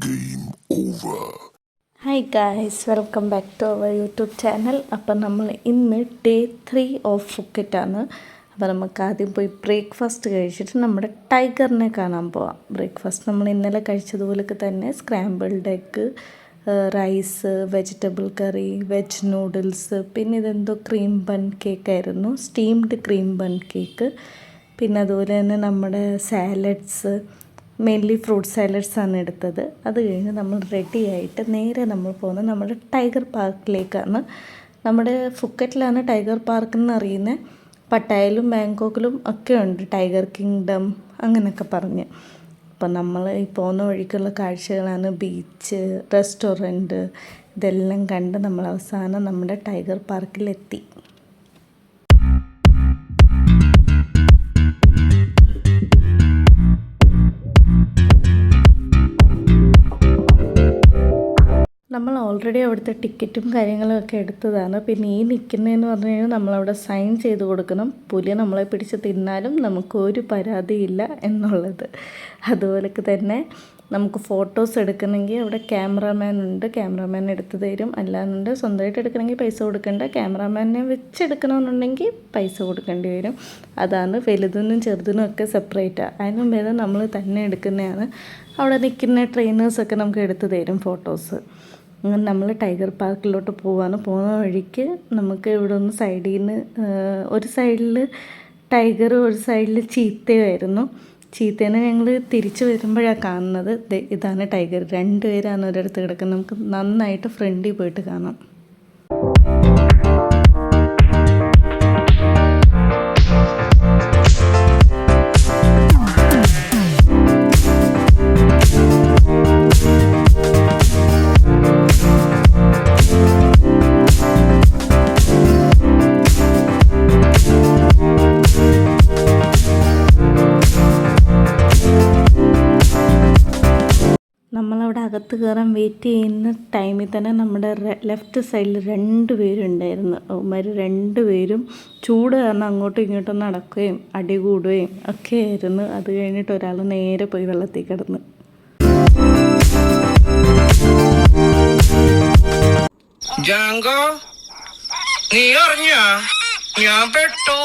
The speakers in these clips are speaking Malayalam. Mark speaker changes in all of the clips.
Speaker 1: Game over.
Speaker 2: Hi guys, welcome back to our YouTube channel. അപ്പം നമ്മൾ ഇന്ന് ഡേ 3 ഓഫ് ഫുക്കറ്റാണ്. അപ്പോൾ നമുക്ക് ആദ്യം പോയി ബ്രേക്ക്ഫാസ്റ്റ് കഴിച്ചിട്ട് നമ്മുടെ ടൈഗറിനെ കാണാൻ പോവാം. ബ്രേക്ക്ഫാസ്റ്റ് നമ്മൾ ഇന്നലെ കഴിച്ചതുപോലൊക്കെ തന്നെ scrambled egg, rice, vegetable curry, veg noodles, പിന്നെ ഇതെന്തോ ക്രീം ബൺ കേക്കായിരുന്നു, സ്റ്റീംഡ് ക്രീം ബൺ കേക്ക്. പിന്നെ അതുപോലെ തന്നെ നമ്മുടെ സാലഡ്സ്, മെയിൻലി ഫ്രൂട്ട് സാലഡ്സാണ് എടുത്തത്. അത് കഴിഞ്ഞ് നമ്മൾ റെഡി ആയിട്ട് നേരെ നമ്മൾ പോകുന്നത് നമ്മുടെ ടൈഗർ പാർക്കിലേക്കാണ്. നമ്മുടെ ഫുക്കറ്റിലാണ് ടൈഗർ പാർക്ക് എന്ന് അറിയുന്നത്. പട്ടായയിലും ബാങ്കോക്കിലും ഒക്കെ ഉണ്ട് ടൈഗർ കിങ്ഡം അങ്ങനെയൊക്കെ പറഞ്ഞ്. അപ്പം നമ്മൾ ഈ പോകുന്ന വഴിക്കുള്ള കാഴ്ചകളാണ് ബീച്ച്, റെസ്റ്റോറൻറ്റ്, ഇതെല്ലാം കണ്ട് നമ്മൾ അവസാനം നമ്മുടെ ടൈഗർ പാർക്കിലെത്തി. നമ്മൾ ഓൾറെഡി അവിടുത്തെ ടിക്കറ്റും കാര്യങ്ങളും ഒക്കെ എടുത്തതാണ്. പിന്നെ ഈ നിൽക്കുന്നതെന്ന് പറഞ്ഞു കഴിഞ്ഞാൽ നമ്മളവിടെ സൈൻ ചെയ്ത് കൊടുക്കണം. പുലി നമ്മളെ പിടിച്ച് തിന്നാലും നമുക്കൊരു പരാതിയില്ല എന്നുള്ളത്. അതുപോലൊക്കെ തന്നെ നമുക്ക് ഫോട്ടോസ് എടുക്കണമെങ്കിൽ അവിടെ ക്യാമറാമാൻ ഉണ്ട്, ക്യാമറാമാൻ എടുത്ത് തരും. അല്ലാന്നുണ്ട് സ്വന്തമായിട്ട് എടുക്കണമെങ്കിൽ പൈസ കൊടുക്കേണ്ട, ക്യാമറാമാനെ വെച്ചെടുക്കണമെന്നുണ്ടെങ്കിൽ പൈസ കൊടുക്കേണ്ടി വരും. അതാണ് വലുതിനും ചെറുതിനും ഒക്കെ സെപ്പറേറ്റാണ്. അതിനും ഭേദം നമ്മൾ തന്നെ എടുക്കുന്നതാണ്. അവിടെ നിൽക്കുന്ന ട്രെയിനേഴ്സൊക്കെ നമുക്ക് എടുത്ത് തരും ഫോട്ടോസ്. അങ്ങനെ നമ്മൾ ടൈഗർ പാർക്കിലോട്ട് പോവാണ്. പോകുന്ന വഴിക്ക് നമുക്ക് ഇവിടെ ഒന്ന് സൈഡിൽ നിന്ന് ഒരു സൈഡിൽ ടൈഗറും ഒരു സൈഡിൽ ചീത്തയുമായിരുന്നു. ചീത്തേനെ ഞങ്ങൾ തിരിച്ച് വരുമ്പോഴാണ് കാണുന്നത്. ഇതാണ് ടൈഗർ. രണ്ടുപേരാണ് ഒരിടത്ത് കിടക്കുന്നത്. നമുക്ക് നന്നായിട്ട് ഫ്രണ്ടിൽ പോയിട്ട് കാണാം. നമ്മളവിടെ അകത്ത് കയറാൻ വെയിറ്റ് ചെയ്യുന്ന ടൈമിൽ തന്നെ നമ്മുടെ ലെഫ്റ്റ് സൈഡിൽ 2 പേരുണ്ടായിരുന്നു. അവന്മാർ 2 പേരും ചൂട് കാരണം അങ്ങോട്ടും ഇങ്ങോട്ടും നടക്കുകയും അടി കൂടുകയും ഒക്കെ ആയിരുന്നു. അത് കഴിഞ്ഞിട്ട് ഒരാൾ നേരെ പോയി വെള്ളത്തിൽ കിടന്ന്.
Speaker 3: ജാങ്കോ, നീ അറിഞ്ഞാ ഞാൻ പെട്ടോ?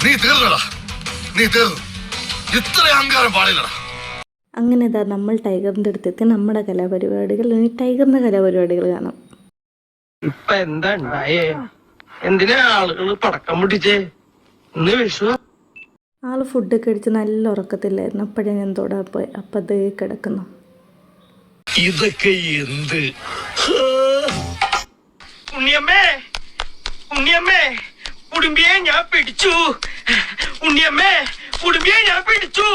Speaker 1: നീ തീർന്നടാ, നീ തീർന്നു. ഇത്ര അഹങ്കാരം പാടില്ലടാ.
Speaker 2: അങ്ങനെ ഇതാ നമ്മൾ ടൈഗറിൻ്റെ അടുത്തെത്തി. നമ്മുടെ കലാപരിപാടികൾ, ഇനി ടൈഗറിൻ്റെ കലാപരിപാടികൾ കാണാം.
Speaker 3: ഇപ്പൊ എന്താ ഉണ്ടായേ? എന്തിനാ ആളുകൾ പടക്കം പൊട്ടിച്ചേ? ഇന്ന് വിഷു.
Speaker 2: ആൾ ഫുഡൊക്കെ അടിച്ച് നല്ല ഉറക്കത്തില്ലായിരുന്നു. അപ്പോഴേ ഞാൻ തൊടാൻ പോയി. അപ്പം അതേ കിടക്കുന്നു.
Speaker 3: ഇതൊക്കെ എന്ത്? ഉണ്ണിയമ്മേ, ഉണ്ണിയമ്മേ, കുടുംബിയെ ഞാൻ പിടിച്ചു. ഉണ്ണിയമ്മേ, കുടുംബിയെ ഞാൻ പിടിച്ചു.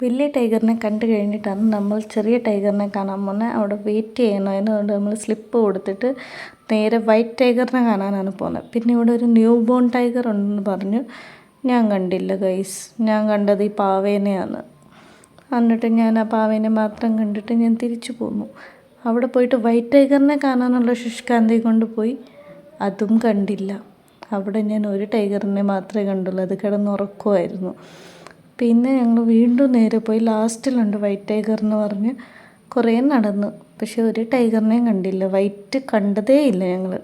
Speaker 2: വലിയ ടൈഗറിനെ കണ്ടു കഴിഞ്ഞിട്ടാണ് നമ്മൾ ചെറിയ ടൈഗറിനെ കാണാൻ പോകുന്നത്. അവിടെ വെയിറ്റ് ചെയ്യണം. അതുകൊണ്ട് നമ്മൾ സ്ലിപ്പ് കൊടുത്തിട്ട് നേരെ വൈറ്റ് ടൈഗറിനെ കാണാനാണ് പോകുന്നത്. പിന്നെ ഇവിടെ ഒരു ന്യൂ ബോൺ ടൈഗർ ഉണ്ടെന്ന് പറഞ്ഞു. ഞാൻ കണ്ടില്ല ഗൈസ്. ഞാൻ കണ്ടത് ഈ പാവേനെയാണ്. എന്നിട്ട് ഞാൻ ആ പാവേനെ മാത്രം കണ്ടിട്ട് ഞാൻ തിരിച്ചു പോന്നു. അവിടെ പോയിട്ട് വൈറ്റ് ടൈഗറിനെ കാണാനുള്ള ശുഷ്കാന്തി കൊണ്ട് പോയി. അതും കണ്ടില്ല. അവിടെ ഞാൻ ഒരു ടൈഗറിനെ മാത്രമേ കണ്ടുള്ളൂ. അത് കിടന്നുറക്കുമായിരുന്നു. പിന്നെ ഞങ്ങൾ വീണ്ടും നേരെ പോയി. ലാസ്റ്റിലുണ്ട് വൈറ്റ് ടൈഗർ എന്ന് പറഞ്ഞ് കുറേ നടന്നു. പക്ഷെ ഒരു ടൈഗറിനെയും കണ്ടില്ല. വൈറ്റ് കണ്ടതേ ഇല്ല ഞങ്ങൾ.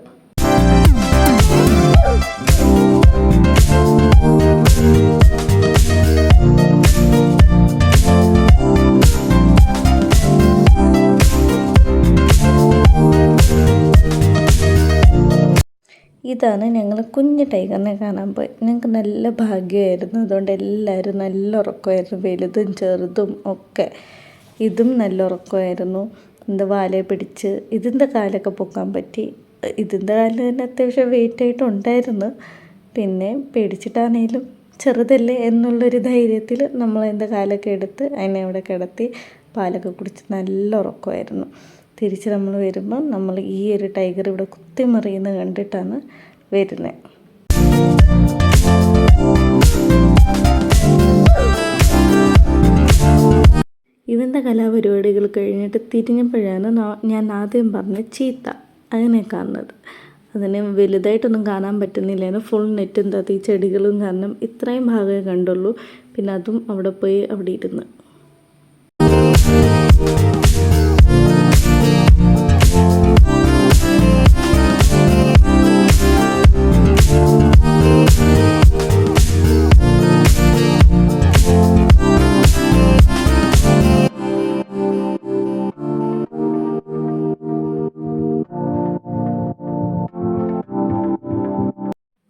Speaker 2: ഇതാണ് ഞങ്ങൾ കുഞ്ഞു ടൈഗറിനെ കാണാൻ പോയി. ഞങ്ങൾക്ക് നല്ല ഭാഗ്യമായിരുന്നു. അതുകൊണ്ട് എല്ലാവരും നല്ല ഉറക്കമായിരുന്നു, വലുതും ചെറുതും ഒക്കെ. ഇതും നല്ല ഉറക്കമായിരുന്നു. വാലയെ പിടിച്ച് ഇതിൻ്റെ കാലൊക്കെ പൊക്കാൻ പറ്റി. ഇതിൻ്റെ കാലിൽ തന്നെ അത്യാവശ്യം വെയിറ്റായിട്ടുണ്ടായിരുന്നു. പിന്നെ പേടിച്ചിട്ടാണേലും ചെറുതല്ലേ എന്നുള്ളൊരു ധൈര്യത്തിൽ നമ്മളതിൻ്റെ കാലൊക്കെ എടുത്ത് അതിനെ അവിടെ കിടത്തി പാലൊക്കെ കുടിച്ച് നല്ല ഉറക്കമായിരുന്നു. തിരിച്ച് നമ്മൾ വരുമ്പോൾ നമ്മൾ ഈ ഒരു ടൈഗർ ഇവിടെ കുത്തിമറിയുന്നത് കണ്ടിട്ടാണ് വരുന്നത്. ഇവൻ്റെ കലാപരിപാടികൾ കഴിഞ്ഞിട്ട് തിരിഞ്ഞപ്പോഴാണ് ഞാൻ ആദ്യം പറഞ്ഞ ചീത്ത അതിനെ കാണുന്നത്. അതിന് വലുതായിട്ടൊന്നും കാണാൻ പറ്റുന്നില്ല, ഫുൾ നെറ്റും തത്തി ചെടികളും കാരണം ഇത്രയും ഭാഗമേ കണ്ടുള്ളൂ. പിന്നെ അതും അവിടെ പോയി അവിടെ ഇരുന്ന്.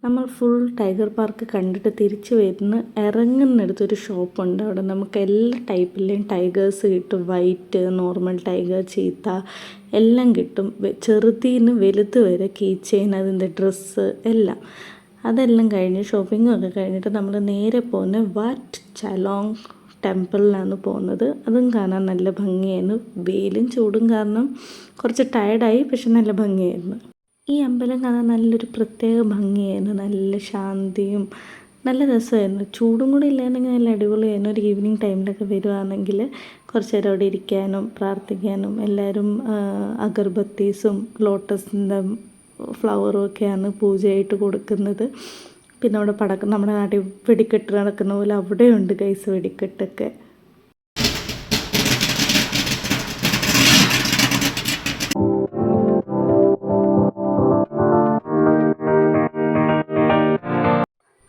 Speaker 2: നമ്മൾ ഫുൾ ടൈഗർ പാർക്ക് കണ്ടിട്ട് തിരിച്ച് ഇറങ്ങുന്നിടത്തൊരു ഷോപ്പുണ്ട്. അവിടെ നമുക്ക് എല്ലാ ടൈപ്പിലെയും ടൈഗേഴ്സ് കിട്ടും. വൈറ്റ്, നോർമൽ ടൈഗർ, ചീത്ത എല്ലാം കിട്ടും. ചെറുതീന്ന് വലുത് വരെ കീ ചെയിൻ, അതിൻ്റെ ഡ്രസ്സ് എല്ലാം. അതെല്ലാം കഴിഞ്ഞ് ഷോപ്പിങ്ങും ഒക്കെ കഴിഞ്ഞിട്ട് നമ്മൾ നേരെ പോകുന്ന വാറ്റ് ചലോങ് ടെമ്പിളിലാണ് പോകുന്നത്. അതും കാണാൻ നല്ല ഭംഗിയായിരുന്നു. വെയിലും ചൂടും കാരണം കുറച്ച് ടയർഡായി, പക്ഷെ നല്ല ഭംഗിയായിരുന്നു. ഈ അമ്പലം കാണാൻ നല്ലൊരു പ്രത്യേക ഭംഗിയായിരുന്നു. നല്ല ശാന്തിയും നല്ല രസമായിരുന്നു. ചൂടും കൂടി ഇല്ലായിരുന്നെങ്കിൽ നല്ല അടിപൊളിയായിരുന്നു. ഒരു ഈവനിങ് ടൈമിലൊക്കെ വരുവാണെങ്കിൽ കുറച്ച് നേരം അവിടെ ഇരിക്കാനും പ്രാർത്ഥിക്കാനും. എല്ലാവരും അഗർബത്തീസും ലോട്ടസിൻ്റെ ഫ്ലവറും ഒക്കെയാണ് പൂജയായിട്ട് കൊടുക്കുന്നത്. പിന്നെ അവിടെ നമ്മുടെ നാട്ടിൽ വെടിക്കെട്ട് നടക്കുന്ന പോലെ അവിടെയുണ്ട് ഗൈസ് വെടിക്കെട്ടൊക്കെ.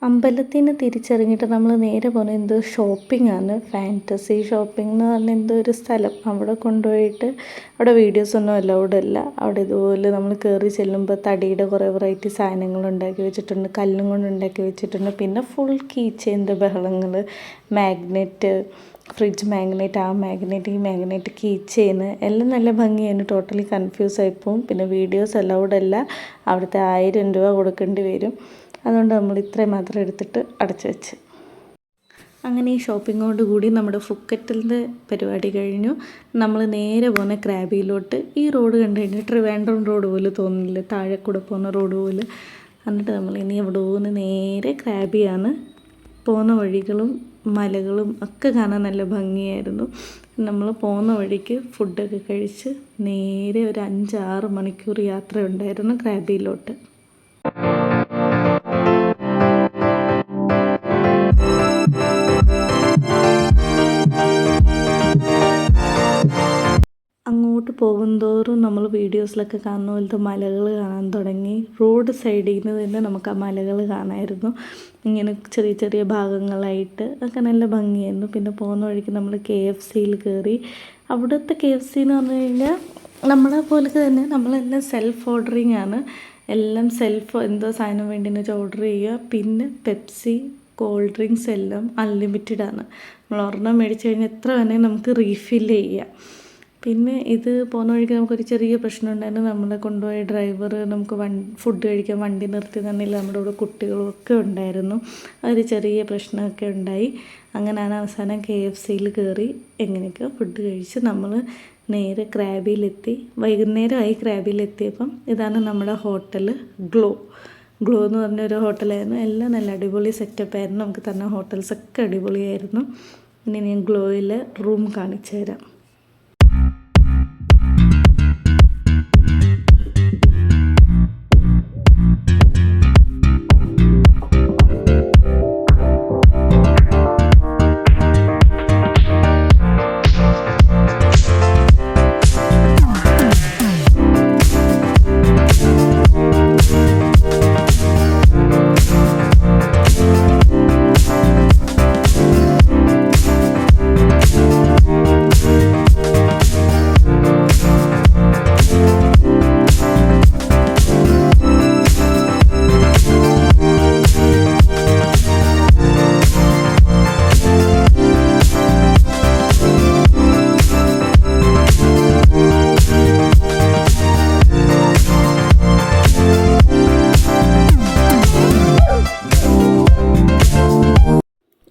Speaker 2: അമ്പലത്തിൽ നിന്ന് തിരിച്ചിറങ്ങിയിട്ട് നമ്മൾ നേരെ പോകുന്നത് എന്തോ ഷോപ്പിംഗ് ആണ്. ഫാൻറ്റസി ഷോപ്പിംഗ് എന്ന് പറഞ്ഞ എന്തോ ഒരു സ്ഥലം. അവിടെ കൊണ്ടുപോയിട്ട് അവിടെ വീഡിയോസൊന്നും അലൗഡ് അല്ല. അവിടെ ഇതുപോലെ നമ്മൾ കയറി ചെല്ലുമ്പോൾ തടിയുടെ കുറേ വെറൈറ്റി സാധനങ്ങൾ ഉണ്ടാക്കി വെച്ചിട്ടുണ്ട്, കല്ലും കൊണ്ട് ഉണ്ടാക്കി വെച്ചിട്ടുണ്ട്. പിന്നെ ഫുൾ കീ ചെയിൻ്റെ ബഹളങ്ങൾ, മാഗ്നറ്റ്, ഫ്രിഡ്ജ് മാഗ്നറ്റ്, ആ മാഗ്നറ്റ്, ഈ മാഗ്നറ്റ്, കീ ചെയിൻ എല്ലാം നല്ല ഭംഗിയാണ്. ടോട്ടലി കൺഫ്യൂസ് ആയിപ്പോവും. പിന്നെ വീഡിയോസ് അലൗഡ് അല്ല. അവിടുത്തെ 1000 രൂപ കൊടുക്കേണ്ടി വരും. അതുകൊണ്ട് നമ്മൾ ഇത്രയും മാത്രം എടുത്തിട്ട് അടച്ചു വെച്ച്. അങ്ങനെ ഈ ഷോപ്പിങ്ങോട് കൂടി നമ്മുടെ ഫുക്കറ്റിൻ്റെ പരിപാടി കഴിഞ്ഞു. നമ്മൾ നേരെ പോകുന്ന ക്രാബിയിലോട്ട്. ഈ റോഡ് കണ്ടു കഴിഞ്ഞാൽ ട്രിവാൻഡ്രം റോഡ് പോലെ തോന്നില്ല, താഴെ കൂടെ പോകുന്ന റോഡ് പോലെ. എന്നിട്ട് നമ്മൾ ഇനി ഇവിടെ പോകുന്ന നേരെ ക്രാബിയാണ്. പോകുന്ന വഴികളും മലകളും ഒക്കെ കാണാൻ നല്ല ഭംഗിയായിരുന്നു. നമ്മൾ പോകുന്ന വഴിക്ക് ഫുഡൊക്കെ കഴിച്ച് നേരെ ഒരു 5-6 മണിക്കൂർ യാത്ര ഉണ്ടായിരുന്നു ക്രാബിയിലോട്ട്. അങ്ങോട്ട് പോകുന്തോറും നമ്മൾ വീഡിയോസിലൊക്കെ കാണുന്ന പോലത്തെ മലകൾ കാണാൻ തുടങ്ങി. റോഡ് സൈഡിൽ നിന്ന് തന്നെ നമുക്ക് ആ മലകൾ കാണാമായിരുന്നു. ഇങ്ങനെ ചെറിയ ചെറിയ ഭാഗങ്ങളായിട്ട് ഒക്കെ നല്ല ഭംഗിയായിരുന്നു. പിന്നെ പോകുന്ന വഴിക്ക് നമ്മൾ KFCയിൽ കയറി. അവിടുത്തെ KFC എന്ന് പറഞ്ഞു കഴിഞ്ഞാൽ നമ്മളെ പോലെ തന്നെ നമ്മളെല്ലാം സെൽഫ് ഓർഡറിങ് ആണ്. എല്ലാം എന്തോ സാധനം വേണ്ടിയെന്ന് വെച്ചാൽ ഓർഡർ ചെയ്യുക. പിന്നെ പെപ്സി, കോൾഡ് ഡ്രിങ്ക്സ് എല്ലാം അൺലിമിറ്റഡ് ആണ്. നമ്മൾ ഒരെണ്ണം മേടിച്ച് കഴിഞ്ഞാൽ എത്ര വേണമെങ്കിൽ നമുക്ക് റീഫില്ല് ചെയ്യാം. പിന്നെ ഇത് പോകുന്ന വഴിക്ക് നമുക്കൊരു ചെറിയ പ്രശ്നം ഉണ്ടായിരുന്നു. നമ്മളെ കൊണ്ടുപോയ ഡ്രൈവർ നമുക്ക് ഫുഡ് കഴിക്കാൻ വണ്ടി നിർത്തി തന്നില്ല. നമ്മുടെ കൂടെ കുട്ടികളും ഒക്കെ ഉണ്ടായിരുന്നു. അതൊരു ചെറിയ പ്രശ്നമൊക്കെ ഉണ്ടായി. അങ്ങനെയാണ് അവസാനം KFCയിൽ കയറി എങ്ങനെയൊക്കെ ഫുഡ് കഴിച്ച് നമ്മൾ നേരെ ക്രാബിയിലെത്തി. വൈകുന്നേരമായി ക്രാബിയിലെത്തിയപ്പം ഇതാണ് നമ്മുടെ ഹോട്ടൽ ഗ്ലോ എന്ന് പറഞ്ഞൊരു ഹോട്ടലായിരുന്നു. എല്ലാം നല്ല അടിപൊളി സെറ്റപ്പായിരുന്നു. നമുക്ക് തന്ന ഹോട്ടൽസൊക്കെ അടിപൊളിയായിരുന്നു. ഇനി ഞാൻ ഗ്ലോയിൽ റൂം കാണിച്ചു തരാം.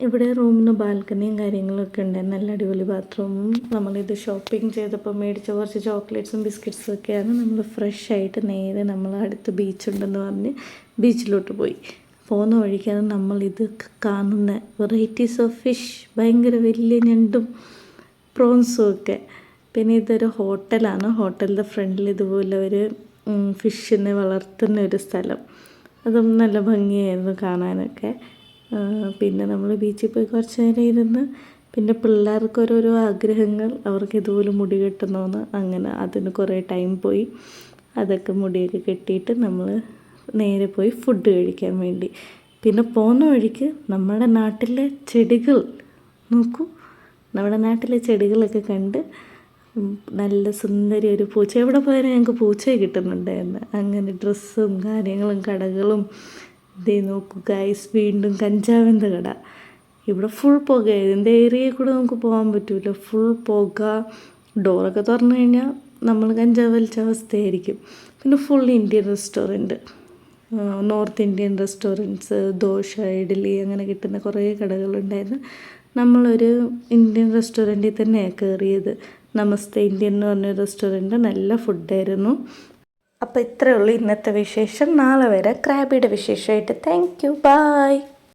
Speaker 2: ഇവിടെ റൂമിന് ബാൽക്കണിയും കാര്യങ്ങളൊക്കെ ഉണ്ട്. നല്ല അടിപൊളി ബാത്റൂമും. നമ്മളിത് ഷോപ്പിംഗ് ചെയ്തപ്പോൾ മേടിച്ച കുറച്ച് ചോക്ലേറ്റ്സും ബിസ്ക്കറ്റ്സും ഒക്കെയാണ്. നമ്മൾ ഫ്രഷ് ആയിട്ട് നേരെ നമ്മൾ അടുത്ത് ബീച്ചുണ്ടെന്ന് പറഞ്ഞ് ബീച്ചിലോട്ട് പോയി. പോകുന്ന വഴിക്കാണ് നമ്മളിത് കാണുന്ന വെറൈറ്റീസ് ഓഫ് ഫിഷ്. ഭയങ്കര വലിയ ഞണ്ടും പ്രോൺസും ഒക്കെ. പിന്നെ ഇതൊരു ഹോട്ടലാണ്. ഹോട്ടലിൻ്റെ ഫ്രണ്ടിൽ ഇതുപോലെ ഒരു ഫിഷിനെ വളർത്തുന്ന ഒരു സ്ഥലം. അതും നല്ല ഭംഗിയായിരുന്നു കാണാനൊക്കെ. പിന്നെ നമ്മൾ ബീച്ചിൽ പോയി കുറച്ച് നേരം ഇരുന്ന്, പിന്നെ പിള്ളേർക്ക് ഓരോരോ ആഗ്രഹങ്ങൾ, അവർക്ക് ഇതുപോലെ മുടി കെട്ടണമെന്ന്, അങ്ങനെ അതിന് കുറേ ടൈം പോയി. അതൊക്കെ മുടിയൊക്കെ കെട്ടിയിട്ട് നമ്മൾ നേരെ പോയി ഫുഡ് കഴിക്കാൻ വേണ്ടി. പിന്നെ പോകുന്ന വഴിക്ക് നമ്മുടെ നാട്ടിലെ ചെടികൾ നോക്കൂ, നമ്മുടെ നാട്ടിലെ ചെടികളൊക്കെ കണ്ട് നല്ല സുന്ദരി ഒരു പൂച്ച, എവിടെ പോയാലും ഞങ്ങൾക്ക് പൂച്ചയെ കിട്ടുന്നുണ്ടായിരുന്നു. അങ്ങനെ ഡ്രസ്സും കാര്യങ്ങളും കടകളും. ഇതേ നോക്കൂ ഗൈസ്, വീണ്ടും കഞ്ചാവിൻ്റെ കട. ഇവിടെ ഫുൾ പുകയായിരുന്നു. ഇതിൻ്റെ ഏരിയയിൽ കൂടെ നമുക്ക് പോകാൻ പറ്റില്ല, ഫുൾ പുക. ഡോറൊക്കെ തുറന്നു കഴിഞ്ഞാൽ നമ്മൾ കഞ്ചാവ് വലിച്ച അവസ്ഥയായിരിക്കും. പിന്നെ full Indian restaurant, north Indian restaurants, dosa, idli അങ്ങനെ കിട്ടുന്ന കുറേ കടകളുണ്ടായിരുന്നു. നമ്മളൊരു ഇന്ത്യൻ റെസ്റ്റോറൻറ്റിൽ തന്നെയാണ് കയറിയത്. നമസ്തേ ഇന്ത്യൻ എന്ന് പറഞ്ഞ റെസ്റ്റോറൻറ്റ്. നല്ല ഫുഡായിരുന്നു. അപ്പോൾ ഇത്രയേ ഉള്ളൂ ഇന്നത്തെ വിശേഷം. നാളെ വരെ ക്രാബിയുടെ വിശേഷമായിട്ട്. Thank you, by.